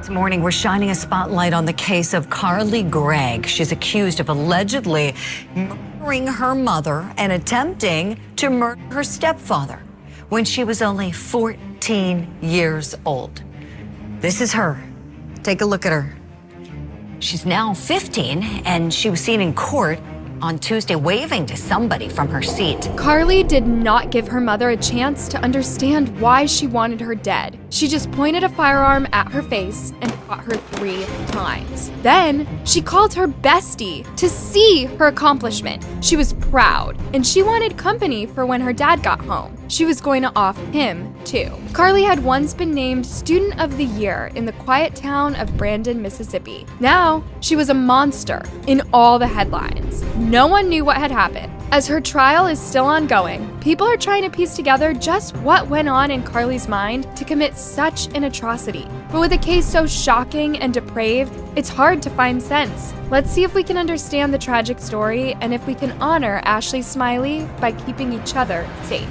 This morning, we're shining a spotlight on the case of Carly Gregg. She's accused of allegedly murdering her mother and attempting to murder her stepfather when she was only 14 years old. This is her. Take a look at her. She's now 15, and she was seen in court on Tuesday waving to somebody from her seat. Carly did not give her mother a chance to understand why she wanted her dead. She just pointed a firearm at her face and shot her 3 times. Then, she called her bestie to see her accomplishment. She was proud, and she wanted company for when her dad got home. She was going to off him, too. Carly had once been named Student of the Year in the quiet town of Brandon, Mississippi. Now, she was a monster in all the headlines. No one knew what had happened. As her trial is still ongoing, people are trying to piece together just what went on in Carly's mind to commit such an atrocity. But with a case so shocking and depraved, it's hard to find sense. Let's see if we can understand the tragic story and if we can honor Ashley Smiley by keeping each other safe.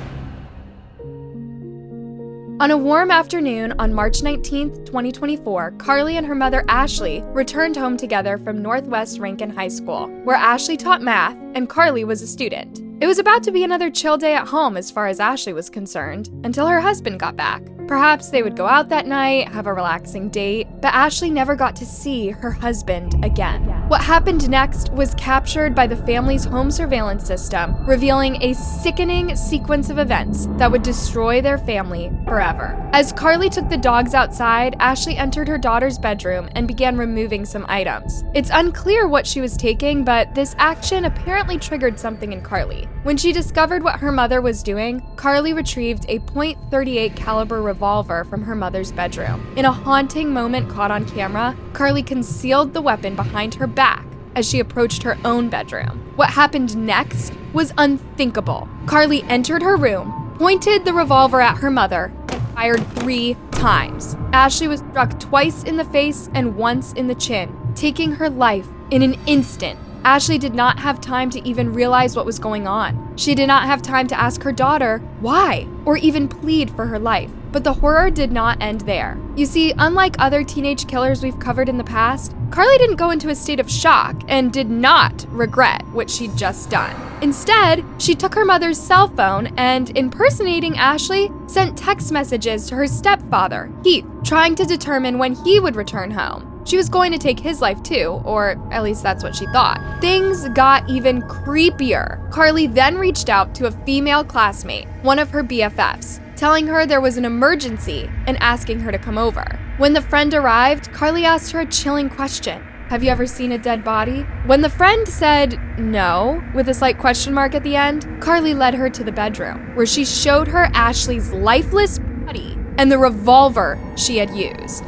On a warm afternoon on March 19, 2024, Carly and her mother Ashley returned home together from Northwest Rankin High School, where Ashley taught math and Carly was a student. It was about to be another chill day at home as far as Ashley was concerned, until her husband got back. Perhaps they would go out that night, have a relaxing date, but Ashley never got to see her husband again. What happened next was captured by the family's home surveillance system, revealing a sickening sequence of events that would destroy their family forever. As Carly took the dogs outside, Ashley entered her daughter's bedroom and began removing some items. It's unclear what she was taking, but this action apparently triggered something in Carly. When she discovered what her mother was doing, Carly retrieved a .38 caliber revolver from her mother's bedroom. In a haunting moment caught on camera, Carly concealed the weapon behind her back as she approached her own bedroom. What happened next was unthinkable. Carly entered her room, pointed the revolver at her mother, and fired 3 times. Ashley was struck twice in the face and once in the chin, taking her life in an instant. Ashley did not have time to even realize what was going on. She did not have time to ask her daughter why, or even plead for her life. But the horror did not end there. You see, unlike other teenage killers we've covered in the past, Carly didn't go into a state of shock and did not regret what she'd just done. Instead, she took her mother's cell phone and, impersonating Ashley, sent text messages to her stepfather, Heath, trying to determine when he would return home. She was going to take his life too, or at least that's what she thought. Things got even creepier. Carly then reached out to a female classmate, one of her BFFs, telling her there was an emergency and asking her to come over. When the friend arrived, Carly asked her a chilling question. Have you ever seen a dead body? When the friend said no, with a slight question mark at the end, Carly led her to the bedroom, where she showed her Ashley's lifeless body and the revolver she had used.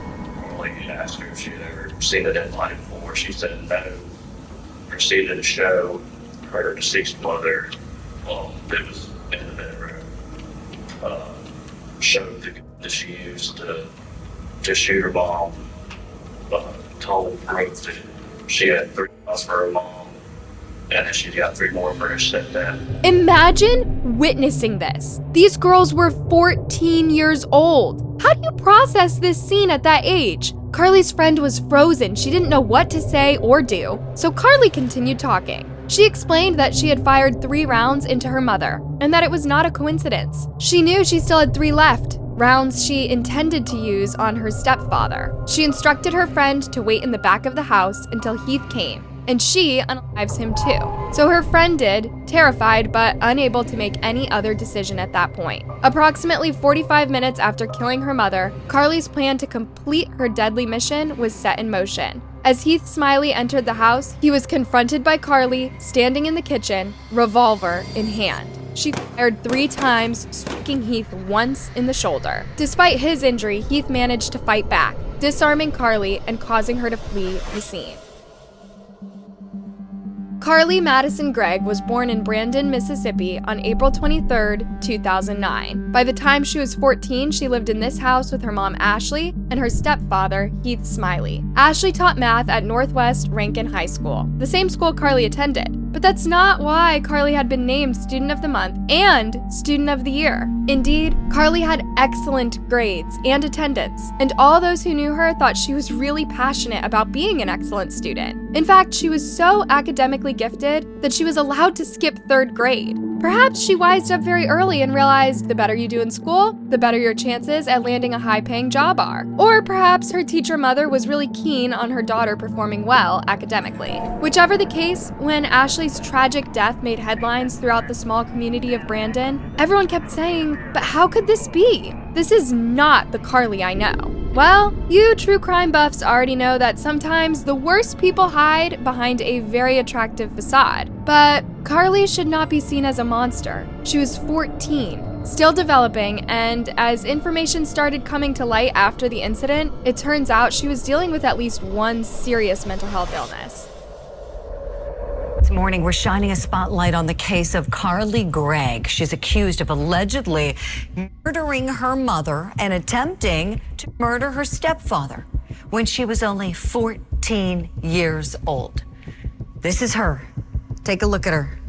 I asked her if she had ever seen a dead body before. She said no. Proceeded to show her deceased mother that was in the bedroom. Showed the gun that she used to shoot her mom. Told Gregg that she had 3 shots for her mom, and then she got 3 more for her stepdad. Imagine witnessing this. These girls were 14 years old. How do you process this scene at that age? Carly's friend was frozen. She didn't know what to say or do. So Carly continued talking. She explained that she had fired 3 rounds into her mother and that it was not a coincidence. She knew she still had 3 left, rounds she intended to use on her stepfather. She instructed her friend to wait in the back of the house until Heath came, and she unalives him too. So her friend did, terrified but unable to make any other decision at that point. Approximately 45 minutes after killing her mother, Carly's plan to complete her deadly mission was set in motion. As Heath Smiley entered the house, he was confronted by Carly, standing in the kitchen, revolver in hand. She fired 3 times, striking Heath once in the shoulder. Despite his injury, Heath managed to fight back, disarming Carly and causing her to flee the scene. Carly Madison Gregg was born in Brandon, Mississippi on April 23, 2009. By the time she was 14, she lived in this house with her mom Ashley and her stepfather, Heath Smiley. Ashley taught math at Northwest Rankin High School, the same school Carly attended. But that's not why Carly had been named Student of the Month and Student of the Year. Indeed, Carly had excellent grades and attendance, and all those who knew her thought she was really passionate about being an excellent student. In fact, she was so academically gifted that she was allowed to skip 3rd grade. Perhaps she wised up very early and realized the better you do in school, the better your chances at landing a high-paying job are. Or perhaps her teacher mother was really keen on her daughter performing well academically. Whichever the case, when Ashley's tragic death made headlines throughout the small community of Brandon, everyone kept saying, "But how could this be? This is not the Carly I know." Well, you true crime buffs already know that sometimes the worst people hide behind a very attractive facade. But Carly should not be seen as a monster. She was 14, still developing, and as information started coming to light after the incident, it turns out she was dealing with at least one serious mental health illness. This morning, we're shining a spotlight on the case of Carly Gregg. She's accused of allegedly murdering her mother and attempting to murder her stepfather when she was only 14 years old. This is her. Take a look at her.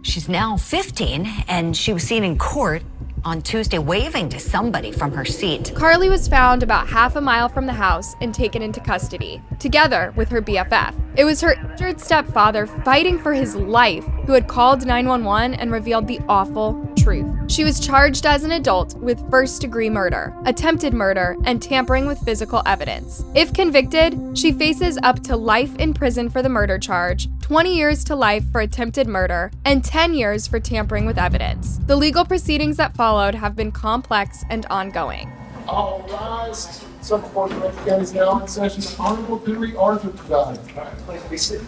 She's now 15, and she was seen in court on Tuesday waving to somebody from her seat. Carly was found about half a mile from the house and taken into custody, together with her BFF. It was her injured stepfather fighting for his life who had called 911 and revealed the awful truth. She was charged as an adult with first-degree murder, attempted murder, and tampering with physical evidence. If convicted, she faces up to life in prison for the murder charge, 20 years to life for attempted murder, and 10 years for tampering with evidence. The legal proceedings that followed have been complex and ongoing. All rise. Circuit Court of Gregg is now in session. The Honorable Henry Arthur presiding. All right, please be seated.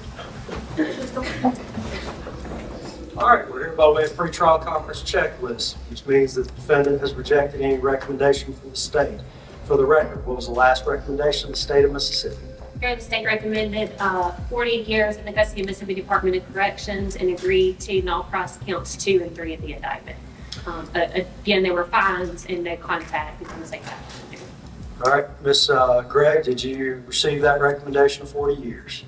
All right, we're here by way of pre-trial conference checklist, which means that the defendant has rejected any recommendation from the state. For the record, what was the last recommendation of the state of Mississippi? Here, the state recommended 40 years in the custody of Mississippi Department of Corrections and agreed to null cross counts 2 and 3 of the indictment. Again, there were fines and no contact and things like that. All right, Ms. Gregg, did you receive that recommendation of 40 years?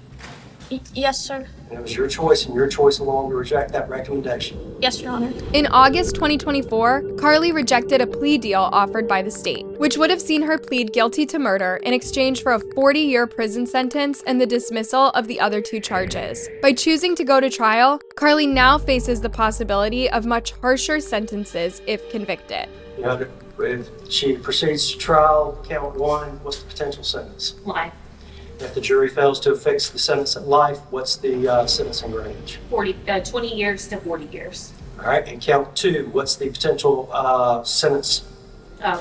Yes, sir. And it was your choice and your choice alone to reject that recommendation. Yes, Your Honor. In August 2024, Carly rejected a plea deal offered by the state, which would have seen her plead guilty to murder in exchange for a 40-year prison sentence and the dismissal of the other 2 charges. By choosing to go to trial, Carly now faces the possibility of much harsher sentences if convicted. You know, if she proceeds to trial, count 1, what's the potential sentence? Life, If the jury fails to affix the sentence at life, what's the sentencing range? 20 years to 40 years. All right, and count 2, what's the potential sentence?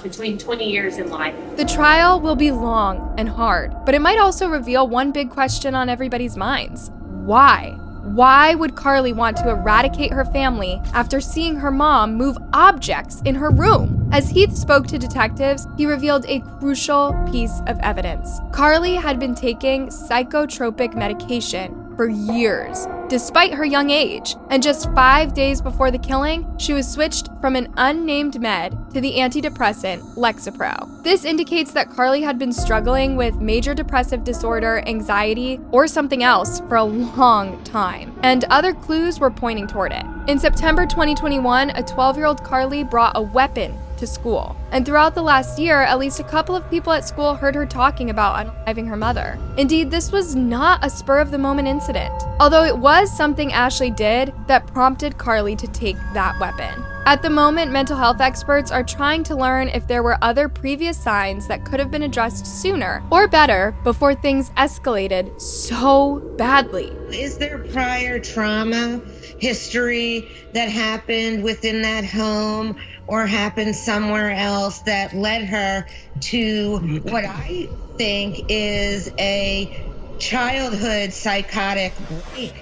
Between 20 years and life. The trial will be long and hard, but it might also reveal one big question on everybody's minds. Why? Why would Carly want to eradicate her family after seeing her mom move objects in her room? As Heath spoke to detectives, he revealed a crucial piece of evidence. Carly had been taking psychotropic medication for years, despite her young age. And just 5 days before the killing, she was switched from an unnamed med to the antidepressant Lexapro. This indicates that Carly had been struggling with major depressive disorder, anxiety, or something else for a long time. And other clues were pointing toward it. In September 2021, a 12-year-old Carly brought a weapon to school. And throughout the last year, at least a couple of people at school heard her talking about unaliving her mother. Indeed, this was not a spur-of-the-moment incident, although it was something Ashley did that prompted Carly to take that weapon. At the moment, mental health experts are trying to learn if there were other previous signs that could have been addressed sooner or better before things escalated so badly. Is there prior trauma history that happened within that home or happened somewhere else that led her to what I think is a childhood psychotic break?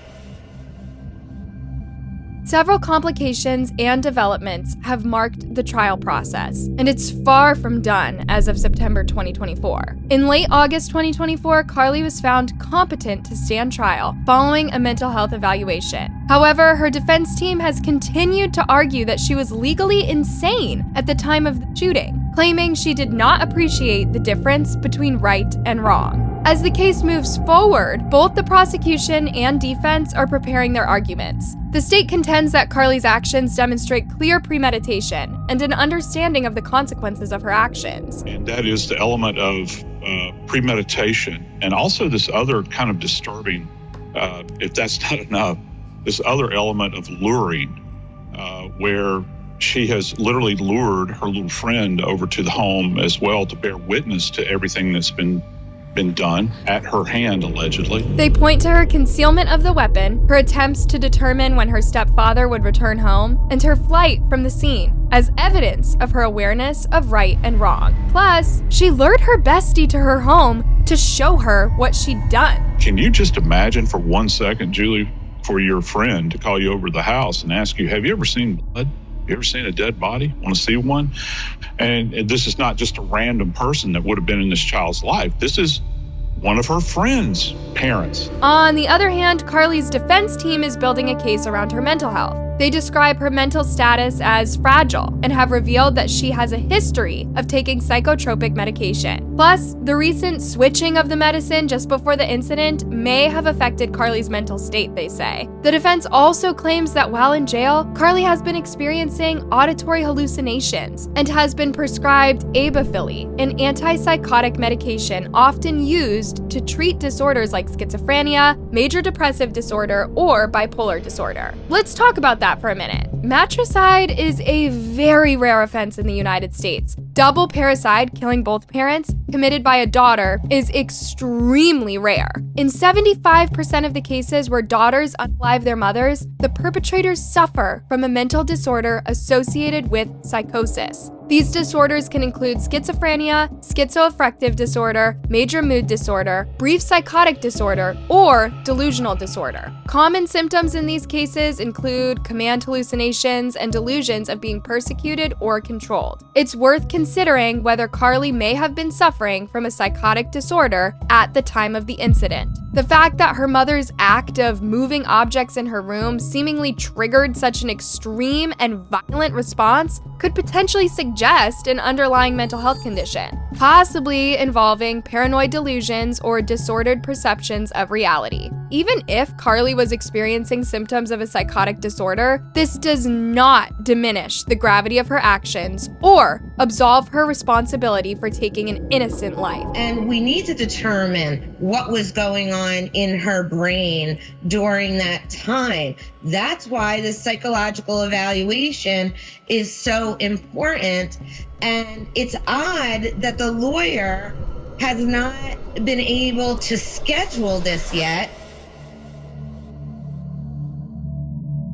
Several complications and developments have marked the trial process, and it's far from done as of September 2024. In late August 2024, Carly was found competent to stand trial following a mental health evaluation. However, her defense team has continued to argue that she was legally insane at the time of the shooting, claiming she did not appreciate the difference between right and wrong. As the case moves forward, both the prosecution and defense are preparing their arguments. The state contends that Carly's actions demonstrate clear premeditation and an understanding of the consequences of her actions. And that is the element of premeditation, and also this other kind of disturbing, if that's not enough, this other element of luring, where she has literally lured her little friend over to the home as well to bear witness to everything that's been done at her hand, allegedly. They point to her concealment of the weapon, her attempts to determine when her stepfather would return home, and her flight from the scene as evidence of her awareness of right and wrong. Plus, she lured her bestie to her home to show her what she'd done. Can you just imagine for 1 second, Julie, for your friend to call you over to the house and ask you, have you ever seen blood? You ever seen a dead body? Want to see one? And this is not just a random person that would have been in this child's life. This is one of her friends' parents. On the other hand, Carly's defense team is building a case around her mental health. They describe her mental status as fragile and have revealed that she has a history of taking psychotropic medication. Plus, the recent switching of the medicine just before the incident may have affected Carly's mental state, they say. The defense also claims that while in jail, Carly has been experiencing auditory hallucinations and has been prescribed abaphili, an antipsychotic medication often used to treat disorders like schizophrenia, major depressive disorder, or bipolar disorder. Let's talk about that for a minute. Matricide is a very rare offense in the United States. Double parricide, killing both parents, committed by a daughter, is extremely rare. In 75% of the cases where daughters unalive their mothers, the perpetrators suffer from a mental disorder associated with psychosis. These disorders can include schizophrenia, schizoaffective disorder, major mood disorder, brief psychotic disorder, or delusional disorder. Common symptoms in these cases include command hallucinations and delusions of being persecuted or controlled. It's worth considering whether Carly may have been suffering from a psychotic disorder at the time of the incident. The fact that her mother's act of moving objects in her room seemingly triggered such an extreme and violent response could potentially suggest an underlying mental health condition, possibly involving paranoid delusions or disordered perceptions of reality. Even if Carly was experiencing symptoms of a psychotic disorder, this does not diminish the gravity of her actions or absolve her responsibility for taking an innocent life. And we need to determine what was going on in her brain during that time. That's why the psychological evaluation is so important. And it's odd that the lawyer has not been able to schedule this yet.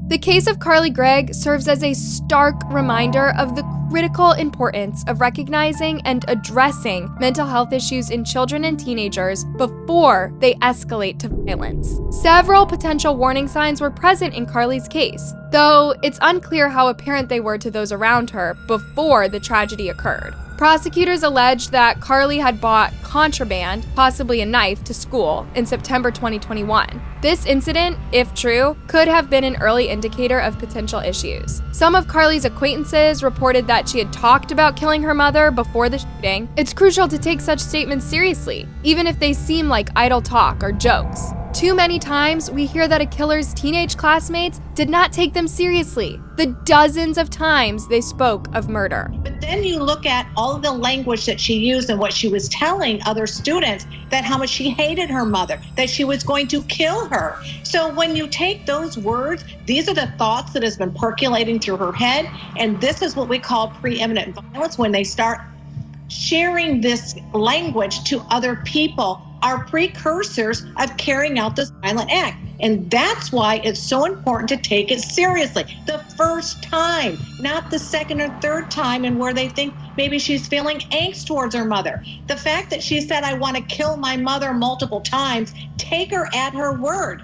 The case of Carly Gregg serves as a stark reminder of the critical importance of recognizing and addressing mental health issues in children and teenagers before they escalate to violence. Several potential warning signs were present in Carly's case, though it's unclear how apparent they were to those around her before the tragedy occurred. Prosecutors alleged that Carly had bought contraband, possibly a knife, to school in September 2021. This incident, if true, could have been an early indicator of potential issues. Some of Carly's acquaintances reported that she had talked about killing her mother before the shooting. It's crucial to take such statements seriously, even if they seem like idle talk or jokes. Too many times, we hear that a killer's teenage classmates did not take them seriously, the dozens of times they spoke of murder. But then you look at all of the language that she used and what she was telling other students, that how much she hated her mother, that she was going to kill her. So when you take those words, these are the thoughts that has been percolating through her head, and this is what we call preeminent violence. When they start sharing this language to other people, are precursors of carrying out this violent act. And that's why it's so important to take it seriously. The first time, not the second or third time, and where they think maybe she's feeling angst towards her mother. The fact that she said, I want to kill my mother multiple times, take her at her word.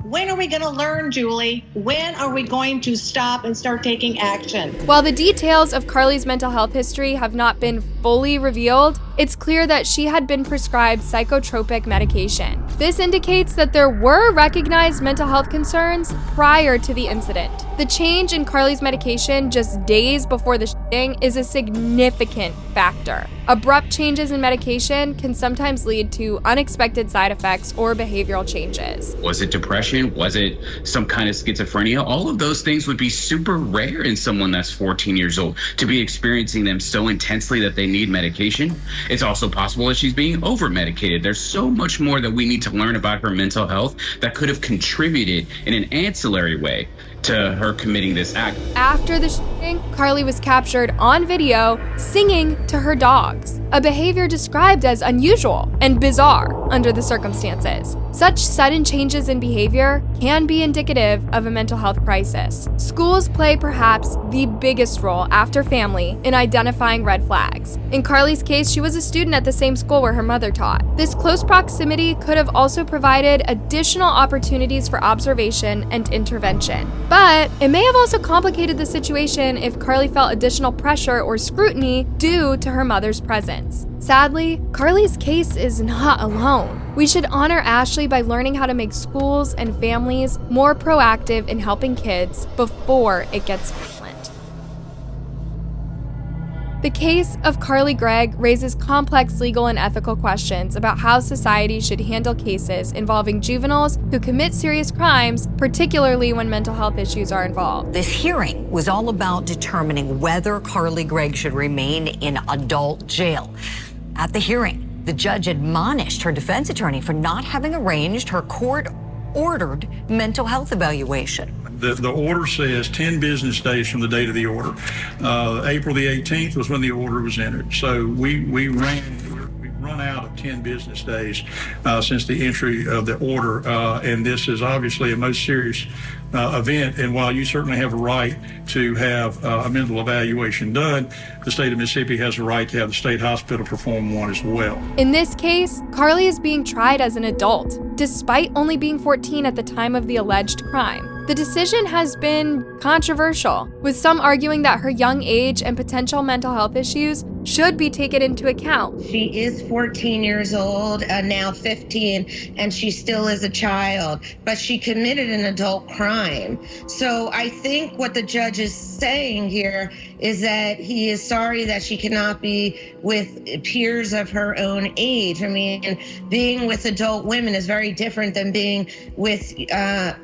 When are we going to learn, Julie? When are we going to stop and start taking action? While the details of Carly's mental health history have not been fully revealed, it's clear that she had been prescribed psychotropic medication. This indicates that there were recognized mental health concerns prior to the incident. The change in Carly's medication just days before the shooting is a significant factor. Abrupt changes in medication can sometimes lead to unexpected side effects or behavioral changes. Was it depression? Was it some kind of schizophrenia? All of those things would be super rare in someone that's 14 years old to be experiencing them so intensely that they need medication. It's also possible that she's being over-medicated. There's so much more that we need to learn about her mental health that could have contributed in an ancillary way to her committing this act. After the shooting, Carly was captured on video singing to her dogs, a behavior described as unusual and bizarre under the circumstances. Such sudden changes in behavior can be indicative of a mental health crisis. Schools play perhaps the biggest role after family in identifying red flags. In Carly's case, she was a student at the same school where her mother taught. This close proximity could have also provided additional opportunities for observation and intervention. But it may have also complicated the situation if Carly felt additional pressure or scrutiny due to her mother's presence. Sadly, Carly's case is not alone. We should honor Ashley by learning how to make schools and families more proactive in helping kids before it gets violent. The case of Carly Gregg raises complex legal and ethical questions about how society should handle cases involving juveniles who commit serious crimes, particularly when mental health issues are involved. This hearing was all about determining whether Carly Gregg should remain in adult jail. At the hearing, the judge admonished her defense attorney for not having arranged her court-ordered mental health evaluation. The order says 10 business days from the date of the order. April the 18th was when the order was entered. So we've run out of 10 business days since the entry of the order. And this is obviously a most serious event. And while you certainly have a right to have a mental evaluation done, the state of Mississippi has a right to have the state hospital perform one as well. In this case, Carly is being tried as an adult, despite only being 14 at the time of the alleged crime. The decision has been controversial, with some arguing that her young age and potential mental health issues should be taken into account. She is 14 years old, now 15, and she still is a child, but she committed an adult crime. So I think what the judge is saying here is that he is sorry that she cannot be with peers of her own age. I mean, being with adult women is very different than being with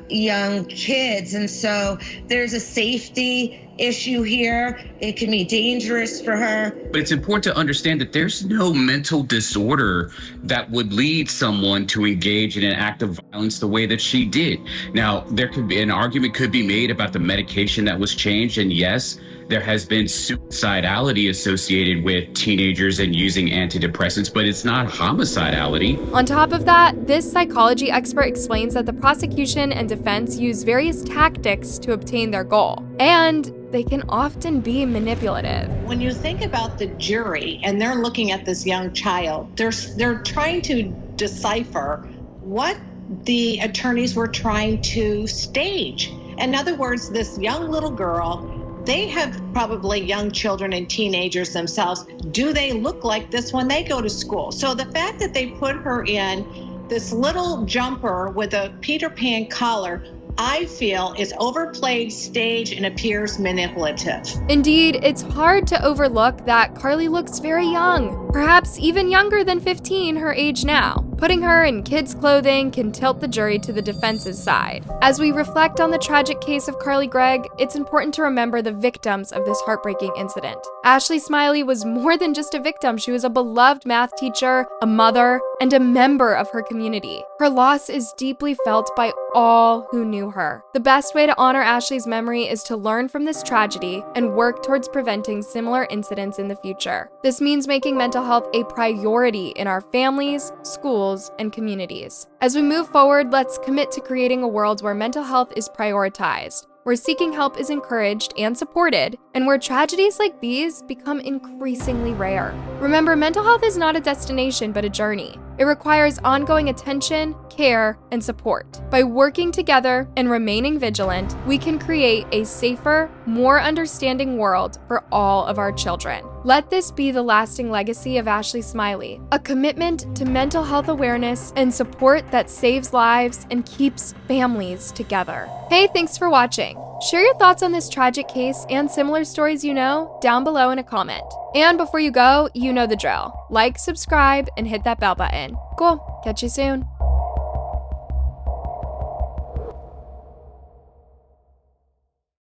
young kids. And so there's a safety issue here. It can be dangerous for her. But it's important to understand that there's no mental disorder that would lead someone to engage in an act of violence the way that she did. Now, there could be an argument could be made about the medication that was changed, and yes, there has been suicidality associated with teenagers and using antidepressants, but it's not homicidality. On top of that, this psychology expert explains that the prosecution and defense use various tactics to obtain their goal, and they can often be manipulative. When you think about the jury and they're looking at this young child, they're trying to decipher what the attorneys were trying to stage. In other words, this young little girl, they have probably young children and teenagers themselves. Do they look like this when they go to school? So the fact that they put her in this little jumper with a Peter Pan collar, I feel is overplayed, staged, and appears manipulative. Indeed, it's hard to overlook that Carly looks very young, perhaps even younger than 15, her age now. Putting her in kids' clothing can tilt the jury to the defense's side. As we reflect on the tragic case of Carly Gregg, it's important to remember the victims of this heartbreaking incident. Ashley Smiley was more than just a victim. She was a beloved math teacher, a mother, and a member of her community. Her loss is deeply felt by all who knew her. The best way to honor Ashley's memory is to learn from this tragedy and work towards preventing similar incidents in the future. This means making mental health a priority in our families, schools, and communities. As we move forward, let's commit to creating a world where mental health is prioritized, where seeking help is encouraged and supported, and where tragedies like these become increasingly rare. Remember, mental health is not a destination, but a journey. It requires ongoing attention, care, and support. By working together and remaining vigilant, we can create a safer, more understanding world for all of our children. Let this be the lasting legacy of Ashley Smiley, a commitment to mental health awareness and support that saves lives and keeps families together. Hey, thanks for watching. Share your thoughts on this tragic case and similar stories you know down below in a comment. And before you go, you know the drill. Like, subscribe, and hit that bell button. Cool. Catch you soon.